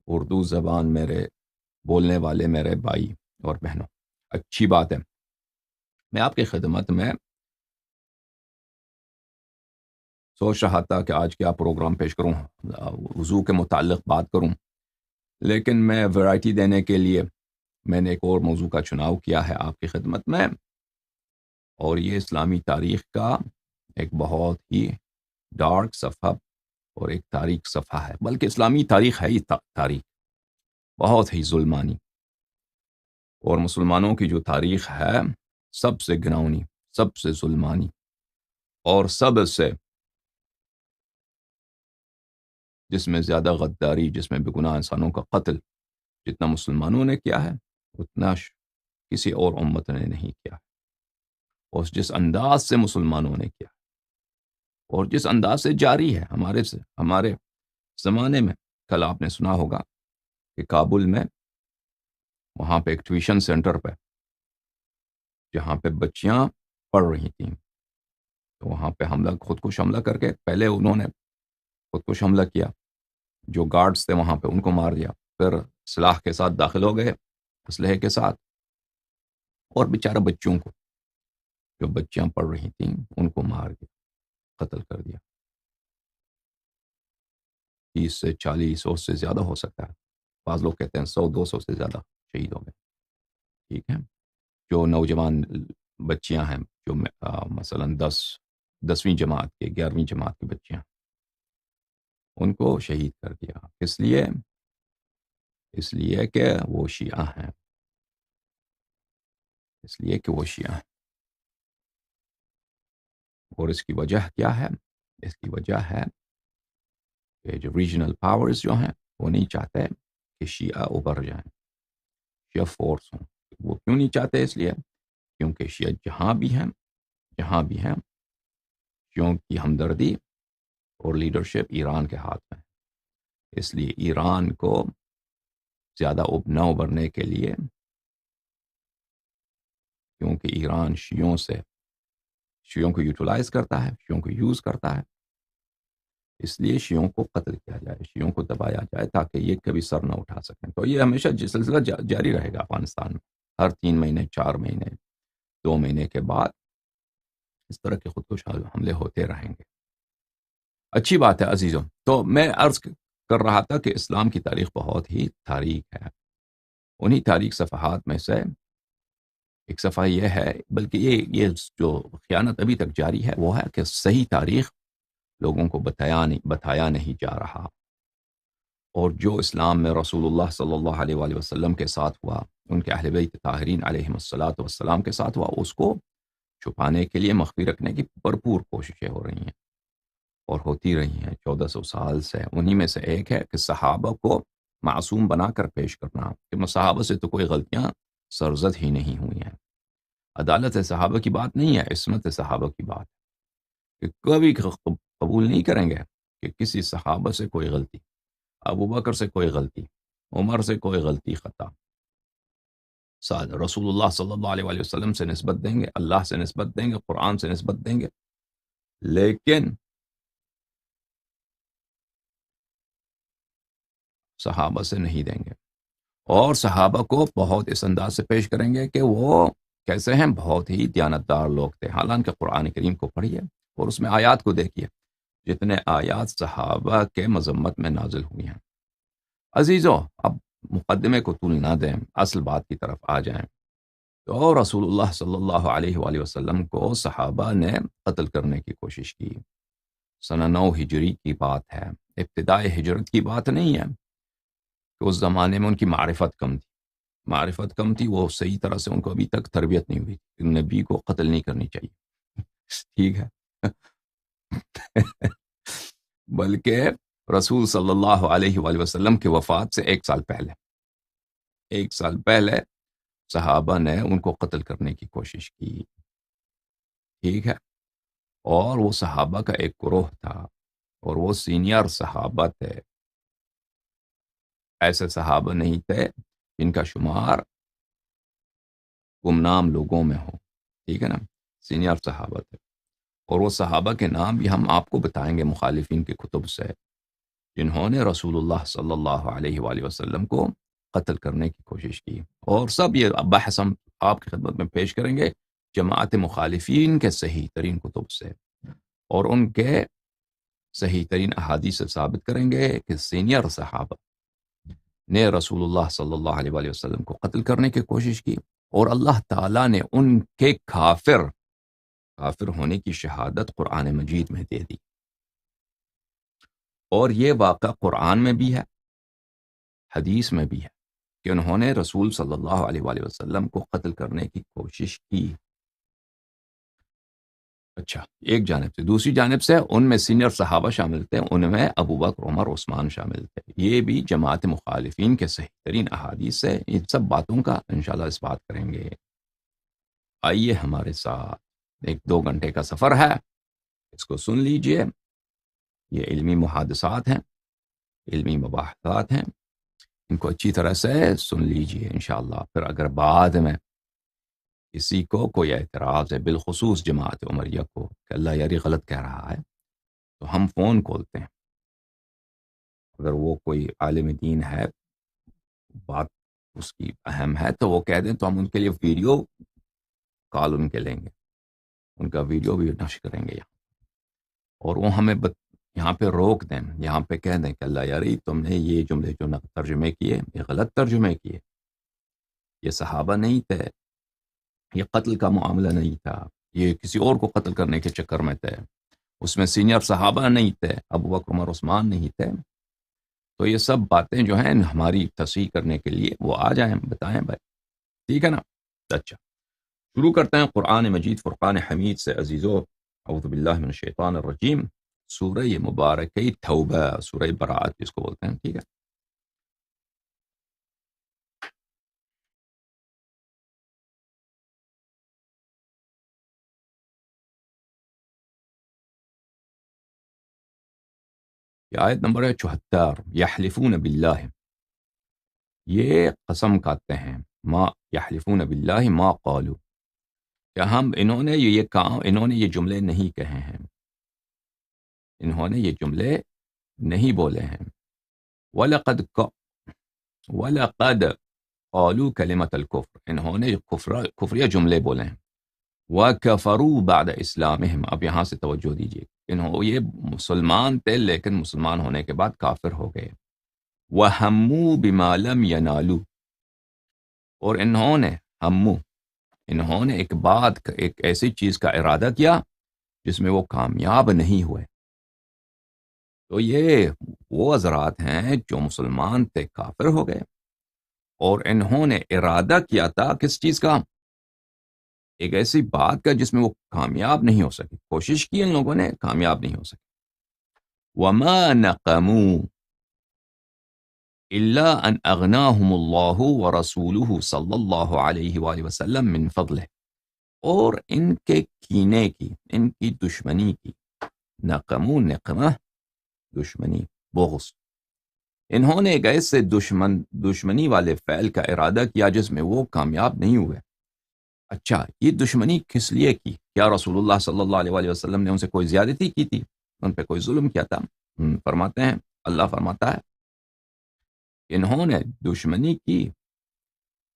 اردو زبان میرے بولنے والے میرے بھائی اور بہنوں، اچھی بات ہے، میں آپ کی خدمت میں سوچ رہا تھا کہ آج کیا پروگرام پیش کروں، وضو کے متعلق بات کروں، لیکن میں ویرائٹی دینے کے لیے میں نے ایک اور موضوع کا چناؤ کیا ہے آپ کی خدمت میں، اور یہ اسلامی تاریخ کا ایک بہت ہی ڈارک صفحہ اور ایک تاریک صفحہ ہے، بلکہ اسلامی تاریخ ہے ہی تاریخ بہت ہی ظلمانی، اور مسلمانوں کی جو تاریخ ہے سب سے گناؤنی، سب سے ظلمانی، اور سب سے جس میں زیادہ غداری، جس میں بے گناہ انسانوں کا قتل جتنا مسلمانوں نے کیا ہے اتنا کسی اور امت نے نہیں کیا، اور جس انداز سے مسلمانوں نے کیا، اور جس انداز سے جاری ہے ہمارے زمانے میں۔ کل آپ نے سنا ہوگا کہ کابل میں وہاں پہ ایک ٹیوشن سینٹر پہ جہاں پہ بچیاں پڑھ رہی تھیں، تو وہاں پہ خودکش حملہ کر کے پہلے انہوں نے خودکش حملہ کیا، جو گارڈز تھے وہاں پہ ان کو مار دیا، پھر سلاح کے ساتھ داخل ہو گئے اسلحے کے ساتھ، اور بیچارہ بچوں کو جو بچیاں پڑھ رہی تھیں ان کو مار دیا، قتل کر دیا۔ 30 سے 40 100 سے زیادہ ہو سکتا ہے، بعض لوگ کہتے ہیں 100 200 سے زیادہ شہید ہو گئے، ٹھیک ہے۔ جو نوجوان بچیاں ہیں، جو مثلا 10ویں جماعت کے 11ویں جماعت کی بچیاں، ان کو شہید کر دیا، اس لیے کہ وہ شیعہ ہیں، اس لیے کہ وہ شیعہ ہیں۔ اور اس کی وجہ کیا ہے؟ اس کی وجہ ہے کہ جو ریجنل پاورز جو ہیں وہ نہیں چاہتے کہ شیعہ ابھر جائیں، شیعہ فورس ہوں۔ وہ کیوں نہیں چاہتے؟ اس لیے کیونکہ شیعہ جہاں بھی ہیں شیعوں کی ہمدردی اور لیڈرشپ ایران کے ہاتھ میں ہے، اس لیے ایران کو زیادہ نہ ابھرنے کے لیے، کیونکہ ایران شیعوں کو یوٹیلائز کرتا ہے، شیعوں کو یوز کرتا ہے، اس لیے شیعوں کو قتل کیا جائے، شیعوں کو دبایا جائے تاکہ یہ کبھی سر نہ اٹھا سکیں۔ تو یہ ہمیشہ سلسلہ جاری رہے گا افغانستان میں، ہر 3 مہینے 4 مہینے 2 مہینے کے بعد اس طرح کے خودکش حملے ہوتے رہیں گے۔ اچھی بات ہے عزیزوں، تو میں عرض کر رہا تھا کہ اسلام کی تاریخ بہت ہی تاریک ہے، انہی تاریک صفحات میں سے ایک صفحہ یہ ہے، بلکہ یہ جو خیانت ابھی تک جاری ہے وہ ہے کہ صحیح تاریخ لوگوں کو بتایا نہیں جا رہا، اور جو اسلام میں رسول اللہ صلی اللہ علیہ وآلہ وسلم کے ساتھ ہوا، ان کے اہل بیت طاہرین علیہم الصلاۃ والسلام کے ساتھ ہوا، اس کو چھپانے کے لیے، مخفی رکھنے کی بھرپور کوششیں ہو رہی ہیں اور ہوتی رہی ہیں 1400 سال سے۔ انہی میں سے ایک ہے کہ صحابہ کو معصوم بنا کر پیش کرنا، کہ صحابہ سے تو کوئی غلطیاں سرزد ہی نہیں ہوئی ہیں۔ عدالت صحابہ کی بات نہیں ہے، عصمت صحابہ کی بات ہے، کہ کبھی قبول نہیں کریں گے کہ کسی صحابہ سے کوئی غلطی، ابوبکر سے کوئی غلطی، عمر سے کوئی غلطی خطا، رسول اللہ صلی اللہ علیہ وآلہ وسلم سے نسبت دیں گے، اللہ سے نسبت دیں گے، قرآن سے نسبت دیں گے، لیکن صحابہ سے نہیں دیں گے، اور صحابہ کو بہت اس انداز سے پیش کریں گے کہ وہ کیسے ہیں، بہت ہی دیانتدار لوگ تھے۔ حالانکہ قرآن کریم کو پڑھیے اور اس میں آیات کو دیکھیے، جتنے آیات صحابہ کے مذمت میں نازل ہوئی ہیں۔ عزیزو، اب مقدمے کو طول نہ دیں، اصل بات کی طرف آ جائیں۔ تو رسول اللہ صلی اللہ علیہ وآلہ وسلم کو صحابہ نے قتل کرنے کی کوشش کی، سنہ 9 ہجری کی بات ہے، ابتدائے ہجرت کی بات نہیں ہے، کہ اس زمانے میں ان کی معرفت کم تھی، وہ صحیح طرح سے ان کو ابھی تک تربیت نہیں ہوئی کہ نبی کو قتل نہیں کرنی چاہیے، ٹھیک ہے۔ بلکہ رسول صلی اللہ علیہ وآلہ وسلم کی وفات سے 1 سال پہلے صحابہ نے ان کو قتل کرنے کی کوشش کی، ٹھیک ہے، اور وہ صحابہ کا ایک گروہ تھا، اور وہ سینئر صحابہ تھے، ایسے صحابہ نہیں تھے جن کا شمار گمنام لوگوں میں ہو، ٹھیک ہے نا، سینئر صحابہ تھے، اور وہ صحابہ کے نام بھی ہم آپ کو بتائیں گے مخالفین کی کتب سے، جنہوں نے رسول اللہ صلی اللہ علیہ وآلہ وسلم کو قتل کرنے کی کوشش کی. اور سب یہ بحث ہم آپ کی خدمت میں پیش کریں گے جماعت مخالفین کے صحیح ترین کتب سے، اور ان کے صحیح ترین احادیث سے ثابت کریں گے کہ سینئر صحابہ نے رسول اللہ صلی اللہ علیہ وآلہ وسلم کو قتل کرنے کی کوشش کی، اور اللہ تعالیٰ نے ان کے کافر ہونے کی شہادت قرآن مجید میں دے دی. اور یہ واقعہ قرآن میں بھی ہے، حدیث میں بھی ہے، کہ انہوں نے رسول صلی اللہ علیہ وآلہ وسلم کو قتل کرنے کی کوشش کی. اچھا، ایک جانب سے. دوسری جانب سے ان میں سینئر صحابہ شامل تھے، ان میں ابو بکر، عمر، عثمان شامل تھے. یہ بھی جماعت مخالفین کے صحیح ترین احادیث سے ان سب باتوں کا انشاءاللہ اس بات کریں گے. آئیے ہمارے ساتھ، 1-2 گھنٹے کا سفر ہے، اس کو سن لیجئے. یہ علمی محادثات ہیں، علمی مباحثات ہیں، ان کو اچھی طرح سے سن لیجئے انشاءاللہ. پھر اگر بعد میں کسی کو کوئی اعتراض ہے، بالخصوص جماعت عمریہ کو، کہ اللہ یاری غلط کہہ رہا ہے، تو ہم فون کھولتے ہیں. اگر وہ کوئی عالم دین ہے، بات اس کی اہم ہے، تو وہ کہہ دیں تو ہم ان کے لیے ویڈیو کال ان کے لیں گے، ان کا ویڈیو بھی نشر کریں گے یہاں، اور وہ ہمیں یہاں پہ روک دیں، یہاں پہ کہہ دیں کہ اللہ یاری تم نے یہ جملے جو ترجمے کیے یہ غلط ترجمے کیے، یہ صحابہ نہیں تھے، یہ قتل کا معاملہ نہیں تھا، یہ کسی اور کو قتل کرنے کے چکر میں تھے، اس میں سینئر صحابہ نہیں تھے، ابو بکر، عمر، عثمان نہیں تھے. تو یہ سب باتیں جو ہیں ہماری تصحیح کرنے کے لیے وہ آ جائیں، بتائیں بھائی، ٹھیک ہے نا. اچھا، شروع کرتے ہیں قرآن مجید فرقان حمید سے. عزیزو، اعوذ باللہ من الشیطان الرجیم، سورہ مبارکہ توبہ، سورہ براءت جس کو بولتے ہیں، ٹھیک ہے. یہ آیت نمبر ہے 74. یحلفون باللہ، یہ قسم کھاتے ہیں، ما یحلفون باللہ ما قالو، کہ انہوں نے یہ کہا، انہوں نے یہ جملے نہیں کہے ہیں، انہوں نے یہ جملے نہیں بولے ہیں. وَلَقَدْ قَالُوا كَلِمَةَ الْكُفْرِ، انہوں نے کفریہ جملے بولے ہیں. وَكَفَرُوا بَعْدَ إِسْلَامِهِمْ، اب یہاں سے توجہ دیجیے، یہ مسلمان تھے لیکن مسلمان ہونے کے بعد کافر ہو گئے. وَهَمُّوا بِمَا لَمْ يَنَالُوا، اور انہوں نے ایک ایسی چیز کا ارادہ کیا جس میں وہ کامیاب نہیں ہوئے. تو یہ وہ حضرات ہیں جو مسلمان تھے، کافر ہو گئے، اور انہوں نے ارادہ کیا تھا کس چیز کا؟ ایک ایسی بات کا جس میں وہ کامیاب نہیں ہو سکے. کوشش کی ان لوگوں نے، کامیاب نہیں ہو سکے. وَمَا نَقَمُوا إِلَّا أَنْ أَغْنَاهُمُ اللَّهُ وَرَسُولُهُ صلی اللہ علیہ وآلہ وسلم من فضلہ، اور ان کے کینے کی، ان کی دشمنی کی، نقمو، نقمہ دشمنی، بغض، انہوں نے ایک ایسے دشمنی والے فعل کا ارادہ کیا جس میں وہ کامیاب نہیں ہوئے. اچھا، یہ دشمنی کس لیے کی؟ کیا رسول اللہ صلی اللہ علیہ وآلہ وسلم نے ان سے کوئی زیادتی کی تھی؟ ان پہ کوئی ظلم کیا تھا؟ فرماتے ہیں، اللہ فرماتا ہے، انہوں نے دشمنی کی،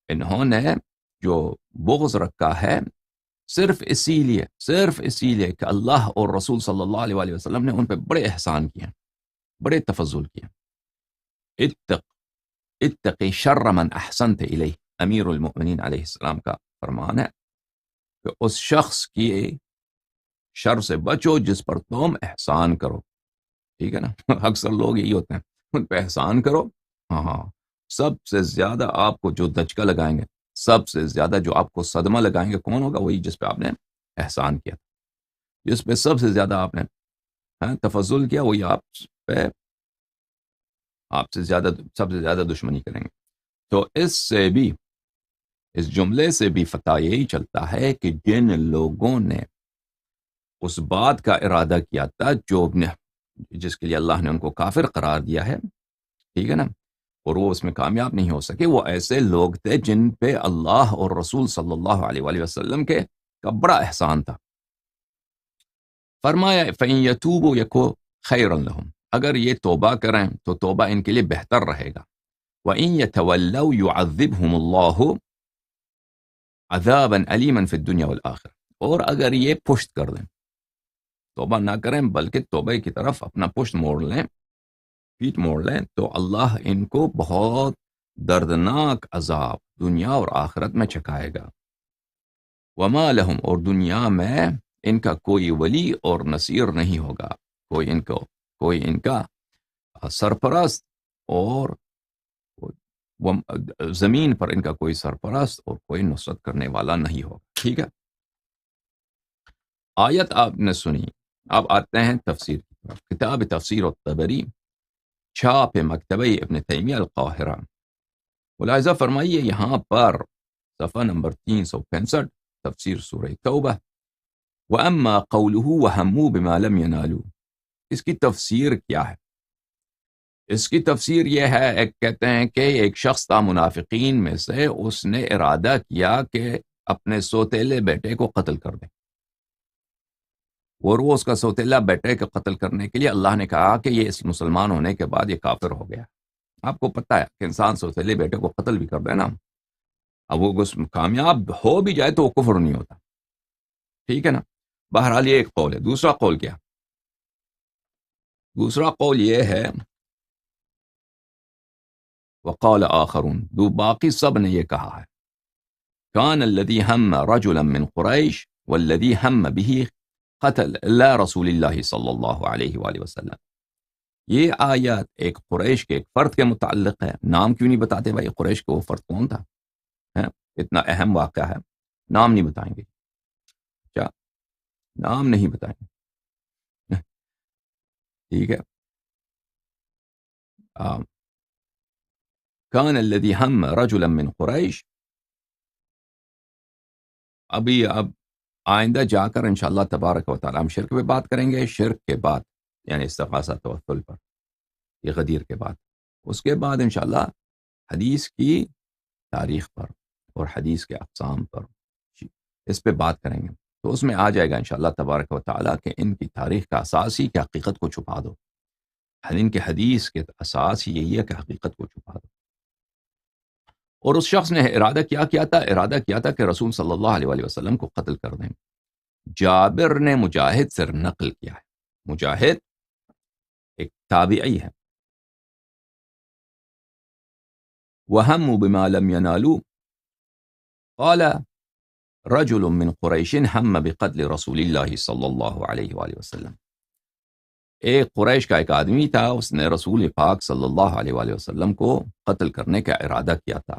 انہوں نے جو بغض رکھا ہے صرف اسی لیے کہ اللہ اور رسول صلی اللہ علیہ وآلہ وسلم نے ان پہ بڑے احسان کیے، بڑے تفضل کیے. اتقی شر من احسنت الیہ، امیر المؤمنین علیہ السلام کا فرمان ہے کہ اس شخص کی شر سے بچو جس پر تم احسان کرو. ٹھیک ہے نا، اکثر لوگ یہی ہوتے ہیں، ان پہ احسان کرو. ہاں، سب سے زیادہ آپ کو جو دھچکا لگائیں گے، سب سے زیادہ جو آپ کو صدمہ لگائیں گے، کون ہوگا؟ وہی جس پہ آپ نے احسان کیا، جس پہ سب سے زیادہ آپ نے تفضل کیا، وہی آپ پہ سب سے زیادہ دشمنی کریں گے. تو اس جملے سے بھی فتح یہی چلتا ہے کہ جن لوگوں نے اس بات کا ارادہ کیا تھا جس کے لیے اللہ نے ان کو کافر قرار دیا ہے، ٹھیک ہے نا، اور وہ اس میں کامیاب نہیں ہو سکے، وہ ایسے لوگ تھے جن پہ اللہ اور رسول صلی اللہ علیہ وآلہ وسلم کا بڑا احسان تھا. فرمایا فَإِن يَتُوبُوا يَكُنْ خَيْرًا لَهُمْ، اگر یہ توبہ کریں تو توبہ ان کے لیے بہتر رہے گا. وَإِن يَتَوَلَّوْا يُعَذِّبْهُمُ اللَّهُ عَذَابًا أَلِيمًا فِي الدُّنْيَا وَالْآخِرَةِ. اور اگر یہ پشت کر دیں، توبہ نہ کریں بلکہ توبہ کی طرف اپنا پشت موڑ لیں، پیٹ موڑ لیں، تو اللہ ان کو بہت دردناک عذاب دنیا اور آخرت میں چکھائے گا. وما لہم، اور دنیا میں ان کا کوئی ولی اور نصیر نہیں ہوگا، کوئی ان کا سرپرست، اور زمین پر ان کا کوئی سرپرست اور کوئی نصرت کرنے والا نہیں ہوگا. ٹھیک ہے، آیت آپ نے سنی. اب آتے ہیں تفسیر کی طرف. کتاب تفسیر الطبری، چھاپ مکتبہ ابن تیمیہ القاہرہ. ملاحظہ فرمائیے یہاں پر صفحہ نمبر 365، تفسیر سورہ توبہ. وَأَمَّا قَوْلُهُ وَهَمُّوا بِمَا لَمْ يَنَالُوا، اس کی تفسیر کیا ہے؟ اس کی تفسیر یہ ہے، کہتے ہیں کہ ایک شخص تھا منافقین میں سے، اس نے ارادہ کیا کہ اپنے سوتیلے بیٹے کو قتل کر دیں، اور وہ اس کا سوتیلا بیٹے کو قتل کرنے کے لیے اللہ نے کہا کہ یہ اس مسلمان ہونے کے بعد یہ کافر ہو گیا. آپ کو پتہ ہے کہ انسان سوتیلے بیٹے کو قتل بھی کر دے نا، اب وہ کامیاب ہو بھی جائے تو وہ کفر نہیں ہوتا. ٹھیک ہے نا. بہرحال یہ ایک قول ہے. دوسرا قول کیا؟ دوسرا قول یہ ہے، وقال آخرون، باقی سب نے یہ کہا ہے، کان الذی ہم رجلا من قریش والذی ہم به قتل اللہ رسول اللہ صلی اللہ علیہ وآلہ وسلم. یہ آیات ایک قریش کے ایک فرد کے متعلق ہے. نام کیوں نہیں بتاتے بھائی قریش کو وہ فرد کون تھا؟ اتنا اہم واقعہ ہے، نام نہیں بتائیں گے. کیا نام نہیں بتائیں گے؟ ٹھیک ہے. کان الذی ہم رجلا من قریش. اب آئندہ جا کر انشاءاللہ تبارک و تعالی ہم شرک پہ بات کریں گے. شرک کے بعد یعنی استغاثہ توسل پر، یہ غدیر کے بعد، اس کے بعد انشاءاللہ حدیث کی تاریخ پر اور حدیث کے اقسام پر اس پہ بات کریں گے. تو اس میں آ جائے گا انشاءاللہ تبارک و تعالی کہ ان کی تاریخ کا اساس ہی کہ حقیقت کو چھپا دو. ان کے حدیث کے اساس ہی یہی ہے کہ حقیقت کو چھپا دو. اور اس شخص نے ارادہ کیا تھا کہ رسول صلی اللہ علیہ وآلہ وسلم کو قتل کر دیں. جابر نے مجاہد سے نقل کیا ہے. مجاہد ایک تابعی ہے. وَهَمُّوا بِمَا لَمْ يَنَالُوا قَالَ رَجُلٌ مِّن قُرَيْشٍ هَمَّ بِقَتْلِ رَسُولِ اللَّهِ صلی اللہ علیہ وآلہ وسلم. ایک قریش کا ایک آدمی تھا، اس نے رسول پاک صلی اللہ علیہ وآلہ وسلم کو قتل کرنے کا ارادہ کیا تھا.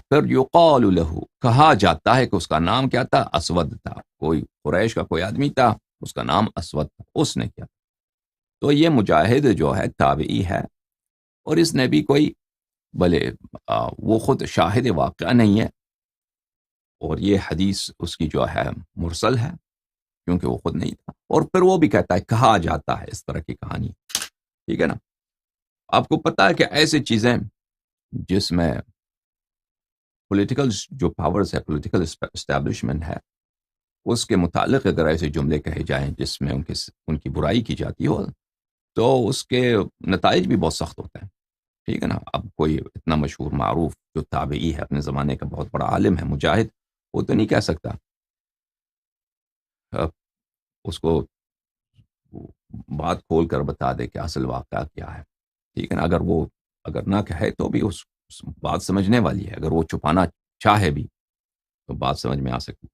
پھر یقال لہ، کہا جاتا ہے کہ اس کا نام کیا تھا؟ اسود تھا. کوئی قریش کا کوئی آدمی تھا، اس کا نام اسود تھا، اس نے کیا. تو یہ مجاہد جو ہے تابعی ہے، اور اس نے بھی کوئی بھلے وہ خود شاہد واقعہ نہیں ہے، اور یہ حدیث اس کی جو ہے مرسل ہے کیونکہ وہ خود نہیں تھا. اور پھر وہ بھی کہتا ہے کہا جاتا ہے، اس طرح کی کہانی. ٹھیک ہے نا. آپ کو پتا ہے کہ ایسی چیزیں جس میں پولیٹیکل جو پاورز ہے، پولیٹیکل اسٹیبلشمنٹ ہے، اس کے متعلق اگر ایسے جملے کہے جائیں جس میں ان کی برائی کی جاتی ہو، تو اس کے نتائج بھی بہت سخت ہوتے ہیں. ٹھیک ہے نا. اب کوئی اتنا مشہور معروف جو تابعی ہے، اپنے زمانے کا بہت بڑا عالم ہے، مجاہد، وہ تو نہیں کہہ سکتا اس کو بات کھول کر بتا دے کہ اصل واقعہ کیا ہے. ٹھیک ہے نا. اگر نہ کہے تو بھی اس بات سمجھنے والی ہے. اگر وہ چھپانا چاہے بھی تو بات سمجھ میں آ سکتی.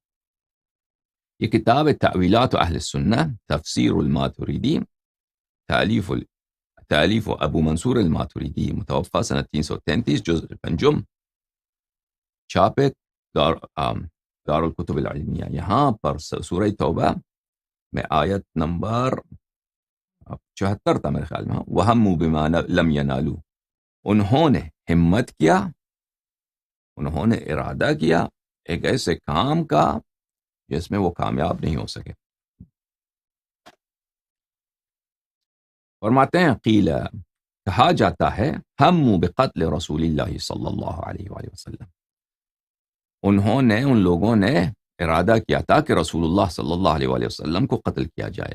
یہ کتاب تعویلات اہل السنہ، تفسیر الماتریدی، تالیف ابو منصور الماتریدی، متوفہ سنہ 333، جزء پنجم، چھاپے دار الکتب العلمیہ. یہاں پر سورہ توبہ میں آیت نمبر 74 تھا میرے خیال میں، وَهَمُّوا بِمَا لَمْ يَنَالُوا. انہوں نے ہمت کیا، انہوں نے ارادہ کیا ایک ایسے کام کا جس میں وہ کامیاب نہیں ہو سکے. فرماتے ہیں قیل، کہا جاتا ہے، ہموا بقتل رسول اللہ صلی اللہ علیہ وآلہ وسلم. ان لوگوں نے ارادہ کیا تھا کہ رسول اللہ صلی اللہ علیہ وآلہ وسلم کو قتل کیا جائے.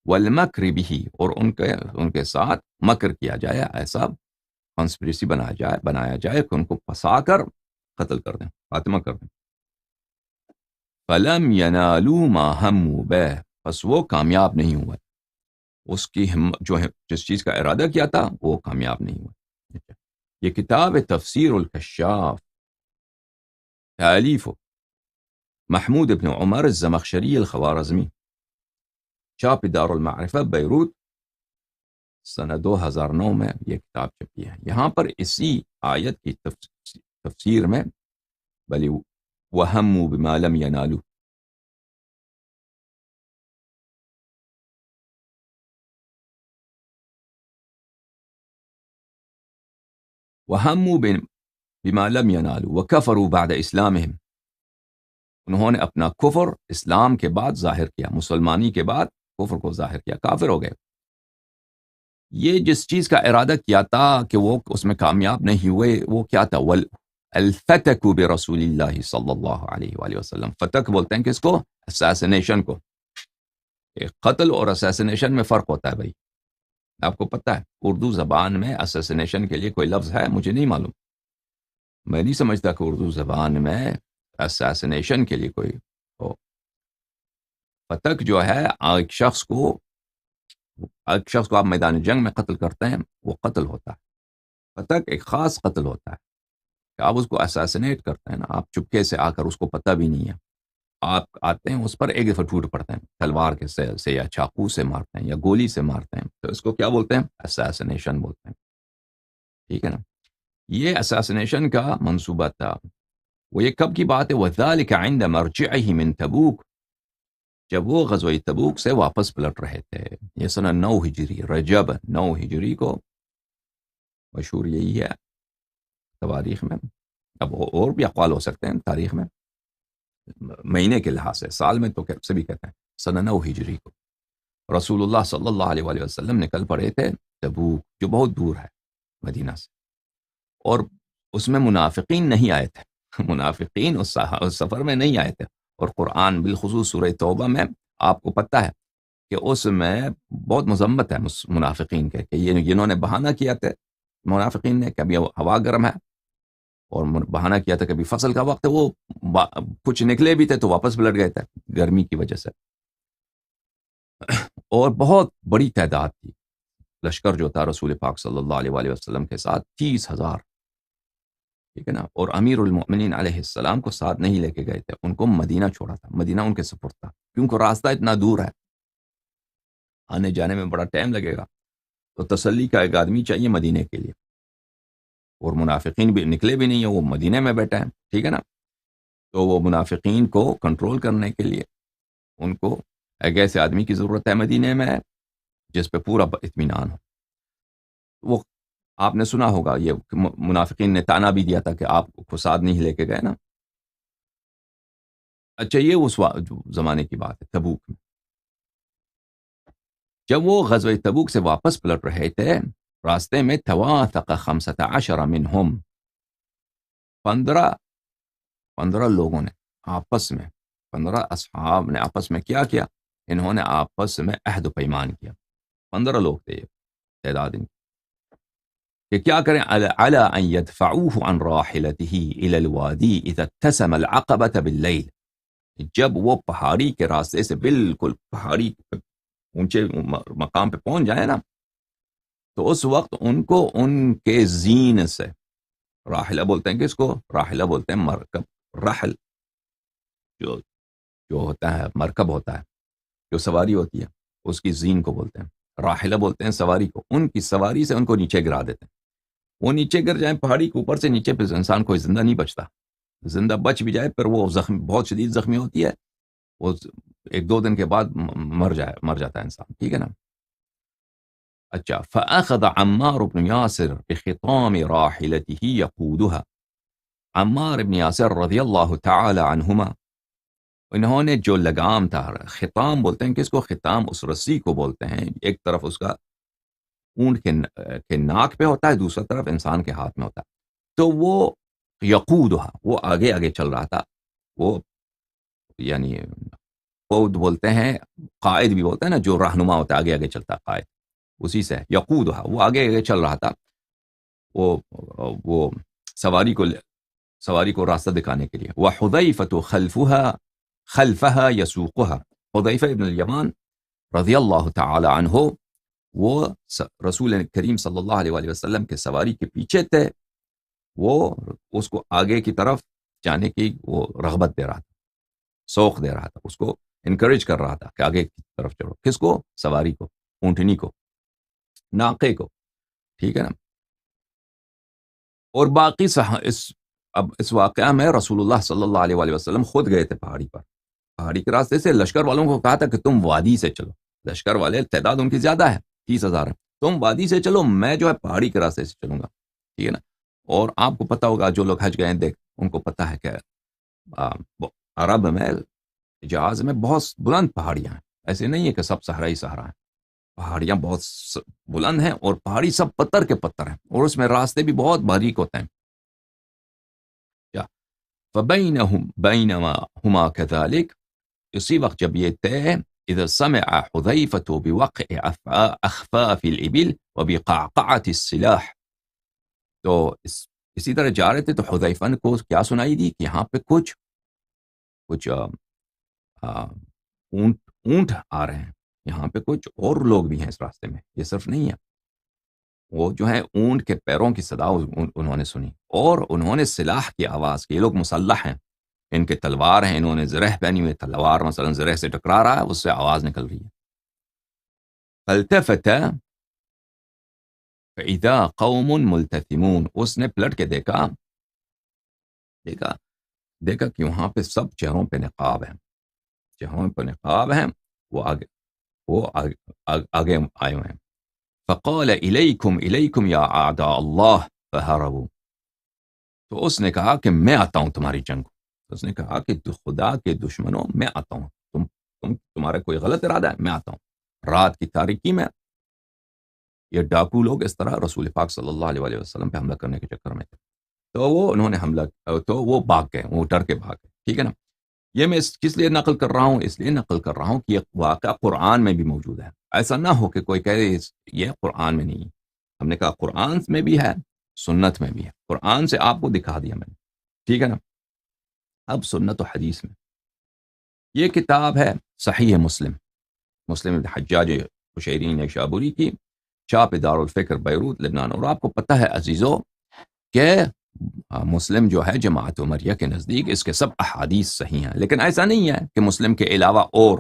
والمکر بھی، اور ان کے ساتھ مکر کیا جائے، ایسا کنسپریسی بنایا جائے کہ ان کو پھنسا کر قتل کر دیں، خاتمہ کر دیں. فلم ینالوا ما ہموا بہ، بس وہ کامیاب نہیں ہوئے، اس کی جو ہے جس چیز کا ارادہ کیا تھا وہ کامیاب نہیں ہوئے. یہ کتاب تفسیر الکشاف، تالیف محمود ابن عمر الزمخشری الخوارزمی، چھاپ دار المعرفہ بیروت، سنہ 2009 میں یہ کتاب چھپی ہے. یہاں پر اسی آیت کی تفسیر میں بلی وہموا بما لم ینالوا، وہموا بما لم ینالوا وکفروا بعد اسلامہم، انہوں نے اپنا کفر اسلام کے بعد ظاہر کیا، مسلمانی کے بعد کفر کو ظاہر کیا، کافر ہو گئے. یہ جس چیز کا ارادہ کیا تھا کہ وہ اس میں کامیاب نہیں ہوئے، وہ کیا تھا؟ الفتک برسول اللہ صلی اللہ علیہ وآلہ وسلم. فتک بولتے ہیں کس کو؟ اساسینیشن کو. قتل اور اساسینیشن میں فرق ہوتا ہے بھائی، آپ کو پتہ ہے. اردو زبان میں اساسینیشن کے لیے کوئی لفظ ہے؟ مجھے نہیں معلوم. میں نہیں سمجھتا کہ اردو زبان میں اساسینیشن کے لیے کوئی ہو. فتک جو ہے ایک شخص کو آپ میدان جنگ میں قتل کرتے ہیں، وہ قتل ہوتا ہے. فتک ایک خاص قتل ہوتا ہے کہ آپ اس کو اساسینیٹ کرتے ہیں نا، آپ چپکے سے آ کر اس کو پتہ بھی نہیں ہے، آپ آتے ہیں اس پر ایک دفعہ ٹوٹ پڑتے ہیں، تلوار کے سے یا چاقو سے مارتے ہیں یا گولی سے مارتے ہیں، تو اس کو کیا بولتے ہیں؟ اساسینیشن بولتے ہیں. ٹھیک ہے نا. یہ اساسینیشن کا منصوبہ تھا. وہ یہ کب کی بات ہے؟ وَذَلِكَ عِنْدَ مَرْجِعِهِ مِنْ تَبُوک، جب وہ غزوہ تبوک سے واپس پلٹ رہے تھے. یہ سنہ 9 ہجری، رجب 9 ہجری کو، مشہور یہی ہے تواریخ میں. اب اور بھی اقوال ہو سکتے ہیں تاریخ میں، مہینے کے لحاظ سے، سال میں تو سے بھی کہتے ہیں. سنہ 9 ہجری کو رسول اللہ صلی اللہ علیہ وآلہ وسلم نکل پڑے تھے تبوک، جو بہت دور ہے مدینہ سے، اور اس میں منافقین نہیں آئے تھے. منافقین اس سفر میں نہیں آئے تھے. اور قرآن بالخصوص سورہ توبہ میں آپ کو پتہ ہے کہ اس میں بہت مذمت ہے منافقین کے، کہ یہ انہوں نے بہانہ کیا تھا. منافقین نے کبھی ہوا گرم ہے اور بہانہ کیا تھا، کبھی فصل کا وقت ہے، وہ کچھ نکلے بھی تھے تو واپس پلٹ گئے تھے گرمی کی وجہ سے. اور بہت بڑی تعداد تھی. لشکر جو تھا رسول پاک صلی اللہ علیہ وآلہ وسلم کے ساتھ 30,000. ٹھیک ہے نا. اور امیر المؤمنین علیہ السلام کو ساتھ نہیں لے کے گئے تھے، ان کو مدینہ چھوڑا تھا، مدینہ ان کے سپرد تھا، کیونکہ راستہ اتنا دور ہے، آنے جانے میں بڑا ٹائم لگے گا. تو تسلی کا ایک آدمی چاہیے مدینے کے لیے، اور منافقین بھی نکلے بھی نہیں ہیں، وہ مدینے میں بیٹھے ہیں. ٹھیک ہے نا. تو وہ منافقین کو کنٹرول کرنے کے لیے ان کو ایک ایسے آدمی کی ضرورت ہے مدینے میں جس پہ پورا اطمینان ہو. وہ آپ نے سنا ہوگا، یہ منافقین نے تانا بھی دیا تھا کہ آپ کو ساتھ نہیں لے کے گئے نا. اچھا، یہ اس زمانے کی بات ہے تبوک میں. جب وہ غزوہ تبوک سے واپس پلٹ رہے تھے، راستے میں تواثق 15 منہم، 15 لوگوں نے آپس میں، 15 اصحاب نے آپس میں کیا کیا؟ انہوں نے آپس میں عہد و پیمان کیا. 15 لوگ تھے یہ تعداد ان کی، کہ کیا کریں؟ علی ان يدفعوه عن راحلته الى الوادی اذا اتسم العقبة باللیل، جب وہ پہاڑی کے راستے سے بالکل پہاڑی اونچے مقام پہ پہنچ جائے نا، تو اس وقت ان کو ان کے زین سے، راحلہ بولتے ہیں کس کو؟ راحلہ بولتے ہیں مرکب، رحل جو ہوتا ہے مرکب ہوتا ہے، جو سواری ہوتی ہے، اس کی زین کو بولتے ہیں. راحلہ بولتے ہیں سواری کو. ان کی سواری سے ان کو نیچے گرا دیتے ہیں. وہ نیچے گر جائیں پہاڑی کے اوپر سے نیچے، پہ انسان کوئی زندہ نہیں بچتا. زندہ بچ بھی جائے پھر وہ بہت شدید زخمی ہوتی ہے، وہ 1-2 دن کے بعد مر جاتا ہے انسان. ٹھیک ہے نا. اچھا، فأخذ عمار بن یاسر بخطام راحلته يقودها، عمار ابن یاسر رضی اللہ تعالی عنہما، انہوں نے جو لگام تھا، خطام بولتے ہیں کس کو؟ خطام اس رسی کو بولتے ہیں، ایک طرف اس کا اونٹ کے ناک پہ ہوتا ہے، دوسرا طرف انسان کے ہاتھ میں ہوتا ہے. تو وہ یقودها، وہ آگے آگے چل رہا تھا، وہ یعنی یقود بولتے ہیں، قائد بھی بولتے ہیں نا، جو رہنما ہوتا ہے آگے آگے چلتا ہے، قائد اسی سے یقود، وہ آگے آگے چل رہا تھا، وہ سواری کو راستہ دکھانے کے لیے. وحذیفۃ خلفها یسوقها، حذیفہ ابن الیمان رضی اللہ تعالی عنہ وہ رسول کریم صلی اللہ علیہ وآلہ وسلم کے سواری کے پیچھے تھے، وہ اس کو آگے کی طرف جانے کی وہ رغبت دے رہا تھا، سوق دے رہا تھا، اس کو انکریج کر رہا تھا کہ آگے کی طرف چلو. کس کو؟ سواری کو، اونٹنی کو، ناقے کو، ٹھیک ہے نا. اور باقی اب اس واقعہ میں رسول اللہ صلی اللہ علیہ وآلہ وسلم خود گئے تھے پہاڑی پر، پہاڑی کے راستے سے. لشکر والوں کو کہا تھا کہ تم وادی سے چلو، لشکر والے تعداد ان کی زیادہ ہے، 30,000 ہے، تم وادی سے چلو، میں جو ہے پہاڑی کے راستے سے چلوں گا، ٹھیک ہے نا. اور آپ کو پتا ہوگا، جو لوگ حج گئے دیکھ ان کو پتا ہے کہ عرب میں، حجاز میں بہت بلند پہاڑیاں ہیں، ایسے نہیں ہے کہ سب صحرا ہی صحرا ہیں، پہاڑیاں بہت بلند ہیں، اور پہاڑی سب پتھر کے پتھر ہیں، اور اس میں راستے بھی بہت باریک ہوتے ہیں. بینما ہما كذلك، اسی وقت جب یہ تھے، اذا سمع حذیفة بوقع اخفاف الابل وبقعقعة السلاح، تو اسی طرح جا رہے تھے تو حذیفہ کو کیا سنائی دی کہ یہاں پہ کچھ اونٹ آ رہے ہیں، یہاں پہ کچھ اور لوگ بھی ہیں اس راستے میں، یہ صرف نہیں ہے. وہ جو ہے اونٹ کے پیروں کی صدا انہوں نے سنی، اور انہوں نے سلاح کی آواز کی. یہ لوگ مسلح ہیں، ان کے تلوار ہیں، انہوں نے زرہ پہنی ہوئی، تلوار مثلا زرہ سے ٹکرا رہا ہے، اس سے آواز نکل رہی ہے. فالتفت فاذا قوم ملتثمون، اس نے پلٹ کے دیکھا کہ وہاں پہ سب چہروں پہ نقاب ہیں، چہروں پہ نقاب ہیں، وہ آگے آئے ہوئے ہیں. فقال الیکم یا اعداء اللہ فہربوا، تو اس نے کہا کہ میں آتا ہوں تمہاری جنگ کو. اس نے کہا کہ خدا کے دشمنوں، میں آتا ہوں، تمہارا کوئی غلط ارادہ ہے، میں آتا ہوں. رات کی تاریکی میں یہ ڈاکو لوگ اس طرح رسول پاک صلی اللہ علیہ وآلہ وسلم پہ حملہ کرنے کے چکر میں تھے، تو انہوں نے حملہ، تو وہ بھاگ گئے، وہ ڈر کے بھاگ گئے، ٹھیک ہے نا. یہ میں کس لیے نقل کر رہا ہوں؟ اس لیے نقل کر رہا ہوں کہ یہ واقعہ قرآن میں بھی موجود ہے. ایسا نہ ہو کہ کوئی کہے یہ قرآن میں نہیں. ہم نے کہا قرآن میں بھی ہے، سنت میں بھی ہے. قرآن سے آپ کو دکھا دیا میں نے، ٹھیک ہے نا. اب سنت و حدیث میں یہ کتاب ہے صحیح مسلم ابن حجاج قشیری نیشابوری کی، چاپ دار الفکر بیروت لبنان. اور آپ کو پتہ ہے عزیزو کہ مسلم جو ہے جماعت عمریہ کے نزدیک اس کے سب احادیث صحیح ہیں. لیکن ایسا نہیں ہے کہ مسلم کے علاوہ اور،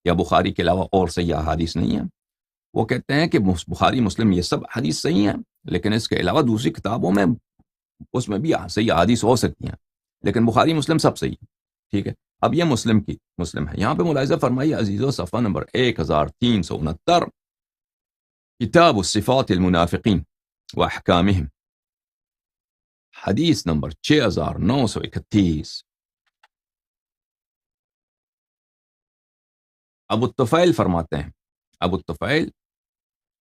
یا بخاری کے علاوہ اور صحیح احادیث نہیں ہیں. وہ کہتے ہیں کہ بخاری مسلم یہ سب حدیث صحیح ہیں، لیکن اس کے علاوہ دوسری کتابوں میں اس میں بھی صحیح حدیث ہو سکتی ہیں، لیکن بخاری مسلم سب صحیح ہے، ٹھیک ہے. اب یہ مسلم ہے. یہاں پہ ملاحظہ فرمائیے عزیزو، صفحہ نمبر 1369، کتاب الصفات المنافقین واحکامہم، حدیث نمبر 6931. ابو الطفیل فرماتے ہیں، ابو الطفیل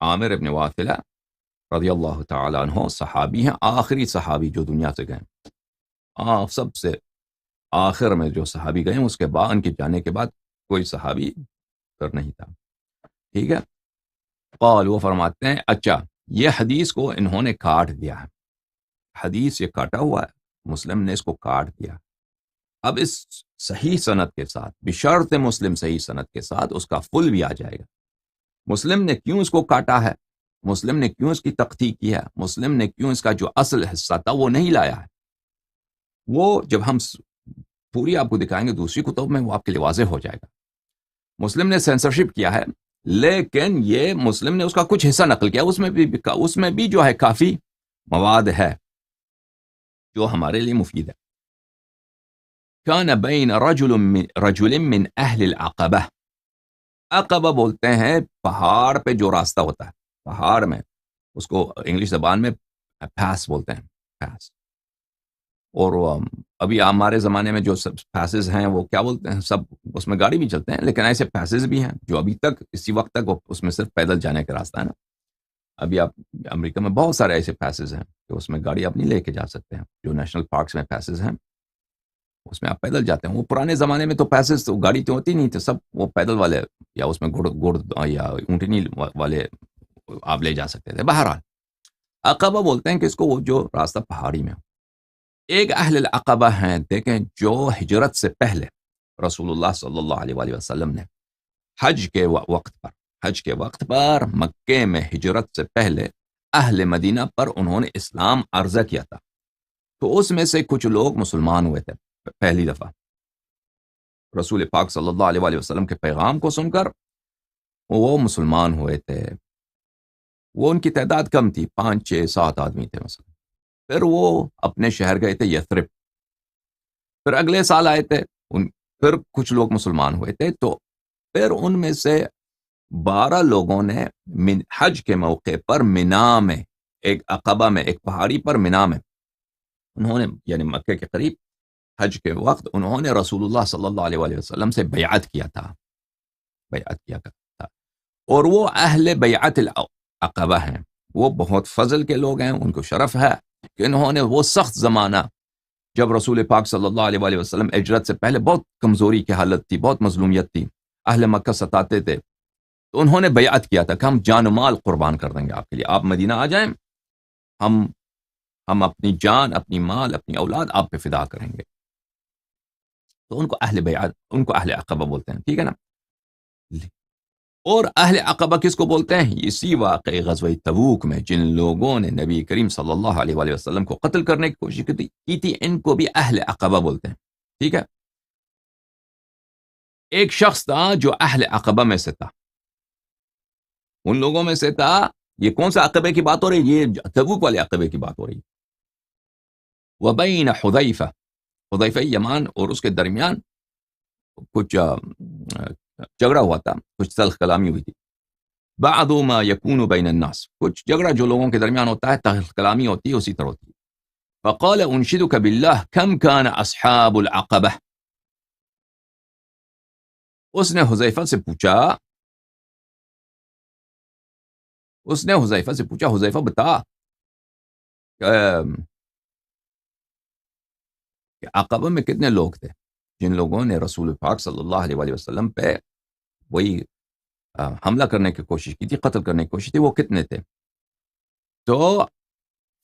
عامر ابن واثلہ رضی اللہ تعالی عنہ صحابی ہیں، آخری صحابی جو دنیا سے گئے. سب سے آخر میں جو صحابی گئے، اس کے بعد، ان کے جانے کے بعد کوئی صحابی کر نہیں تھا، ٹھیک ہے. قال، وہ فرماتے ہیں اچھا یہ حدیث کو انہوں نے کاٹ دیا ہے، حدیث یہ کاٹا ہوا ہے، مسلم نے اس کو کاٹ دیا. اب اس صحیح سند کے ساتھ، بشرط مسلم صحیح سند کے ساتھ، اس کا فل بھی آ جائے گا. مسلم نے کیوں اس کو کاٹا ہے، مسلم نے کیوں اس کی تخطیق کی ہے، مسلم نے کیوں اس کا جو اصل حصہ تھا وہ نہیں لایا ہے، وہ جب ہم پوری آپ کو دکھائیں گے دوسری کتب میں، وہ آپ کے لیے واضح ہو جائے گا. مسلم نے سینسرشپ کیا ہے، لیکن یہ مسلم نے اس کا کچھ حصہ نقل کیا، اس میں بھی جو ہے کافی مواد ہے جو ہمارے لیے مفید ہے. کان بین رجل من اہل العقبہ، عقبہ بولتے ہیں پہاڑ پہ جو راستہ ہوتا ہے، پہاڑ میں اس کو انگلش زبان میں پاس بولتے ہیں، پاس. اور ابھی ہمارے زمانے میں جو سب پیسز ہیں وہ کیا بولتے ہیں، سب اس میں گاڑی بھی چلتے ہیں، لیکن ایسے پیسز بھی ہیں جو ابھی تک اسی وقت تک اس میں صرف پیدل جانے کا راستہ ہے نا. ابھی آپ امریکہ میں بہت سارے ایسے پیسز ہیں کہ اس میں گاڑی آپ نہیں لے کے جا سکتے ہیں. جو نیشنل پارکس میں پیسز ہیں اس میں آپ پیدل جاتے ہیں. وہ پرانے زمانے میں تو پیسے تو گاڑی تو ہوتی نہیں تھی, سب وہ پیدل والے یا اس میں گڑ یا اونٹنی والے آپ لے جا سکتے تھے. بہرحال عقبہ بولتے ہیں کہ اس کو, وہ جو راستہ پہاڑی میں ہو. ایک اہل العقبہ ہیں, دیکھیں, جو ہجرت سے پہلے رسول اللہ صلی اللہ علیہ وآلہ وسلم نے حج کے وقت پر مکے میں ہجرت سے پہلے اہل مدینہ پر انہوں نے اسلام عرضہ کیا تھا. تو اس میں سے کچھ لوگ مسلمان ہوئے تھے پہلی دفعہ. رسول پاک صلی اللہ علیہ وآلہ وسلم کے پیغام کو سن کر وہ مسلمان ہوئے تھے. وہ ان کی تعداد کم تھی, 5 6 7 آدمی تھے مثلا. پھر وہ اپنے شہر گئے تھے یثرب. پھر اگلے سال آئے تھے, پھر کچھ لوگ مسلمان ہوئے تھے. تو پھر ان میں سے 12 لوگوں نے حج کے موقع پر منا میں, ایک عقبہ میں, ایک پہاڑی پر منا میں, انہوں نے یعنی مکے کے قریب حج کے وقت انہوں نے رسول اللہ صلی اللہ علیہ وآلہ وسلم سے بیعت کیا تھا. اور وہ اہل بیعت العقبہ ہیں. وہ بہت فضل کے لوگ ہیں, ان کو شرف ہے کہ انہوں نے وہ سخت زمانہ جب رسول پاک صلی اللہ علیہ وآلہ وسلم ہجرت سے پہلے بہت کمزوری کی حالت تھی, بہت مظلومیت تھی, اہل مکہ ستاتے تھے, تو انہوں نے بیعت کیا تھا کہ ہم جان و مال قربان کر دیں گے آپ کے لیے, آپ مدینہ آ جائیں, ہم اپنی جان, اپنی مال, اپنی اولاد آپ پہ فدا کریں گے. تو ان کو اہل بیعت, ان کو اہل عقبہ بولتے ہیں, ٹھیک ہے نا. اور اہل عقبہ کس کو بولتے ہیں؟ اسی واقعی غزوہ تبوک میں جن لوگوں نے نبی کریم صلی اللہ علیہ وآلہ وسلم کو قتل کرنے کی کوشش کی تھی, ان کو بھی اہل عقبہ بولتے ہیں, ٹھیک ہے. ایک شخص تھا جو اہل عقبہ میں سے تھا, ان لوگوں میں سے تھا. یہ کون سا عقبے کی بات ہو رہی؟ یہ تبوک والے عقبے کی بات ہو رہی. وبین حذیفہ یمان اور اس کے درمیان کچھ جھگڑا ہوا تھا, کچھ تلخ کلامی ہوئی تھی. بعض ما یکون بین الناس, کچھ جھگڑا جو لوگوں کے درمیان ہوتا ہے, تلخ کلامی ہوتی ہے, اسی طرح ہوتی ہے. فقال انشدک باللہ کم کان اصحاب العقبہ, اس نے حذیفہ سے پوچھا, حذیفہ بتا کہ عقبہ میں کتنے لوگ تھے جن لوگوں نے رسول پاک صلی اللہ علیہ وآلہ وسلم پہ وہی حملہ کرنے کی کوشش کی تھی, قتل کرنے کی کوشش تھی, وہ کتنے تھے؟ تو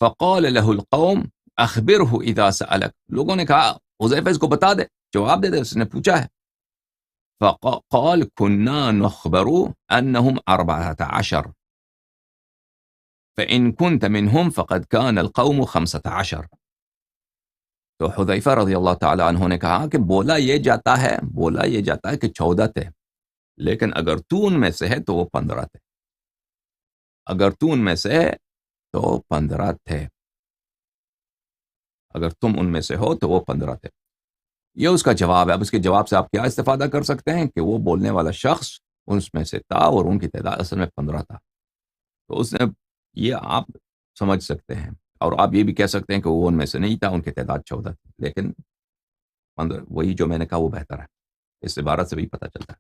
فقال له القوم اخبره اذا سألك, لوگوں نے کہا حذیفہ اس کو بتا دے, جواب دے دے, اس نے پوچھا ہے. فقال كنا نخبر انهم 14 فإن كنت منهم فقد كان القوم 15. تو حذیفہ رضی اللہ تعالی عنہ نے کہا کہ بولا یہ جاتا ہے کہ 14 تھے, لیکن اگر تو ان میں سے ہے تو وہ 15 تھے. اگر تو ان میں سے ہے تو 15 تھے, اگر تم ان میں سے ہو تو وہ 15 تھے. یہ اس کا جواب ہے. اب اس کے جواب سے آپ کیا استفادہ کر سکتے ہیں کہ وہ بولنے والا شخص اس میں سے تھا اور ان کی تعداد اصل میں 15 تھا. تو اس نے, یہ آپ سمجھ سکتے ہیں, اور آپ یہ بھی کہہ سکتے ہیں کہ وہ ان میں سے نہیں تھا, ان کی تعداد 14 تھی, لیکن 15 وہی جو میں نے کہا وہ بہتر ہے. اس عبارت سے بھی پتہ چلتا ہے.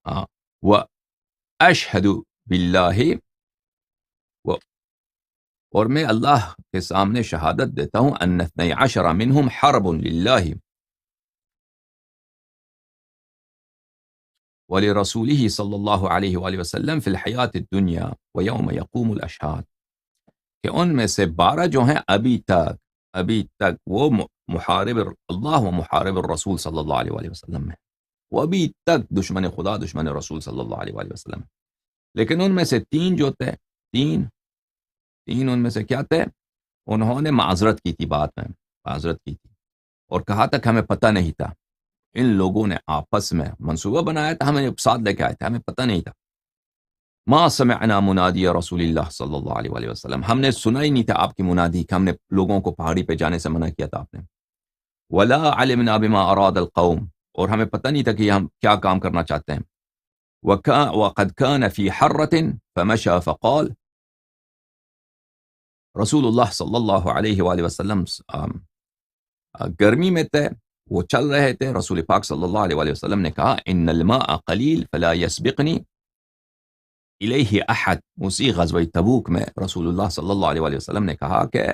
ہاں, وَأَشْهَدُ بِاللَّهِ, اور میں اللہ کے سامنے شہادت دیتا ہوں, أَنَّ 12 مِنْهُمْ حَرْبٌ لِلَّهِ وَلِرَسُولِهِ صلی اللہ علیہ وآلہ وسلم فی الحیات الدنیا ویوم یقوم الاشہاد, کہ ان میں سے 12 جو ہیں ابھی تک وہ محارب اللہ و محارب الرسول صلی اللہ علیہ وآلہ وسلم ہیں, وہ ابھی تک دشمن خدا, دشمن رسول صلی اللہ علیہ وآلہ وسلم. لیکن ان میں سے 3 جو تھے, تین ان میں سے کیا تھے, انہوں نے معذرت کی تھی, معذرت کی تھی اور کہا تھا کہ ہمیں پتہ نہیں تھا. ان لوگوں نے آپس میں منصوبہ بنایا تھا, ہمیں ساتھ لے کے آئے تھے, ہمیں پتہ نہیں تھا. ما سمعنا منادی رسول اللہ صلی اللہ علیہ وآلہ وسلم, ہم نے سنا ہی نہیں تھا آپ کی منادی کہ ہم نے لوگوں کو پہاڑی پہ جانے سے منع کیا تھا آپ نے. ولا علمنا بما اراد القوم, اور ہمیں پتہ نہیں تھا کہ ہم کیا کام کرنا چاہتے ہیں. وقد كان في حرة فمشى فقال, رسول اللہ صلی اللہ علیہ وآلہ وسلم گرمی میں تھے, وہ چل رہے تھے. رسول پاک صلی اللہ علیہ وآلہ وسلم نے کہا ان الماء قلیل فلا يسبقنی الیہ احد. اسی غزوہ تبوک میں رسول اللہ صلی اللہ علیہ وآلہ وسلم نے کہا کہ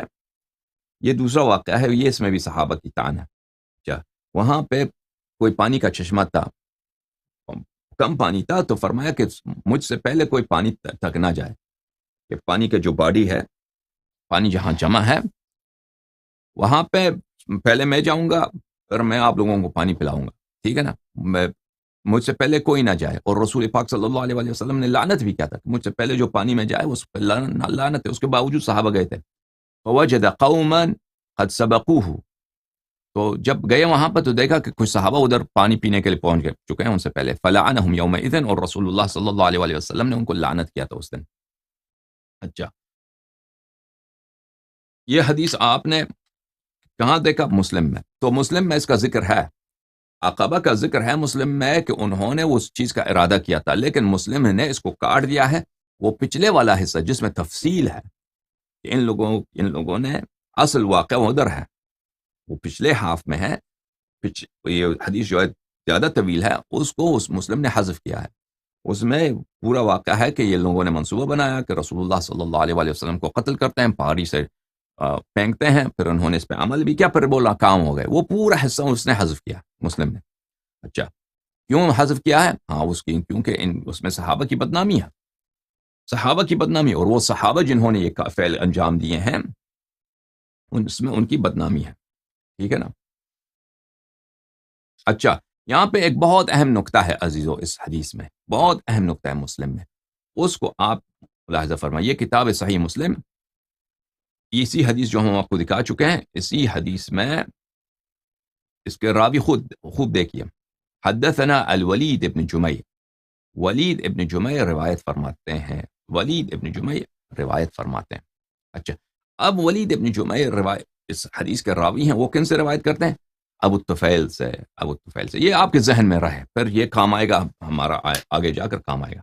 یہ دوسرا واقعہ ہے، یہ اس میں بھی صحابہ کی طعن ہے. اچھا، وہاں پہ کوئی پانی کا چشمہ تھا، کم پانی تھا، تو فرمایا کہ مجھ سے پہلے کوئی پانی تک نہ جائے، کہ پانی کا جو باڈی ہے، پانی جہاں جمع ہے وہاں پہ پہلے میں جاؤں گا، پھر میں آپ لوگوں کو پانی پلاؤں گا، ٹھیک ہے نا، مجھ سے پہلے کوئی نہ جائے. اور رسول پاک صلی اللہ علیہ وسلم نے لعنت بھی کیا تھا کہ مجھ سے پہلے جو پانی میں جائے اس پہ لعنت ہے. اس کے باوجود صحابہ گئے تھے. فوجد قوما قد سبقوه، تو جب گئے وہاں پہ تو دیکھا کہ کچھ صحابہ ادھر پانی پینے کے لیے پہنچ چکے ہیں ان سے پہلے. فلعنهم یومئذ، اور رسول اللہ صلی اللہ علیہ وسلم نے ان کو لعنت کیا تھا اس دن. اچھا، یہ حدیث آپ نے کہاں دیکھا؟ مسلم میں. تو مسلم میں اس کا ذکر ہے، عقبہ کا ذکر ہے مسلم میں کہ انہوں نے اس چیز کا ارادہ کیا تھا، لیکن مسلم نے اس کو کاٹ دیا ہے. وہ پچھلے والا حصہ جس میں تفصیل ہے کہ ان لوگوں نے اصل واقعہ ادھر ہے، وہ پچھلے ہاف میں ہے. یہ حدیث جو ہے زیادہ طویل ہے، اس کو اس مسلم نے حذف کیا ہے. اس میں پورا واقعہ ہے کہ یہ لوگوں نے منصوبہ بنایا کہ رسول اللہ صلی اللہ علیہ وسلم کو قتل کرتے ہیں، پہاڑی سے پھینکتے ہیں، پھر انہوں نے اس پہ عمل بھی کیا، پھر بولا کام ہو گئے. وہ پورا حصہ اس نے حذف کیا مسلم نے. اچھا، کیوں حذف کیا ہے؟ ہاں، کیونکہ اس میں صحابہ کی بدنامی ہے، صحابہ کی بدنامی، اور وہ صحابہ جنہوں نے یہ فعل انجام دیے ہیں اس میں ان کی بدنامی ہے. ٹھیک ہے نا. اچھا، یہاں پہ ایک بہت اہم نقطہ ہے عزیزو، اس حدیث میں بہت اہم نقطہ ہے مسلم میں، اس کو آپ ملاحظہ فرمائیے. یہ کتاب صحیح مسلم، اسی حدیث جو ہم آپ کو دکھا چکے ہیں، اسی حدیث میں اس کے راوی خوب دیکھیے. حدثنا الولید ابن جمیع، ولید ابن جمیع روایت فرماتے ہیں، ولید ابن جمیع روایت فرماتے ہیں. اچھا، اب ولید ابن جمیع روایت اس حدیث کے راوی ہیں، وہ کن سے روایت کرتے ہیں؟ ابو الطفیل سے. ابو الطفیل سے. یہ آپ کے ذہن میں رہے، پھر یہ کام آئے گا، ہمارا آگے جا کر کام آئے گا.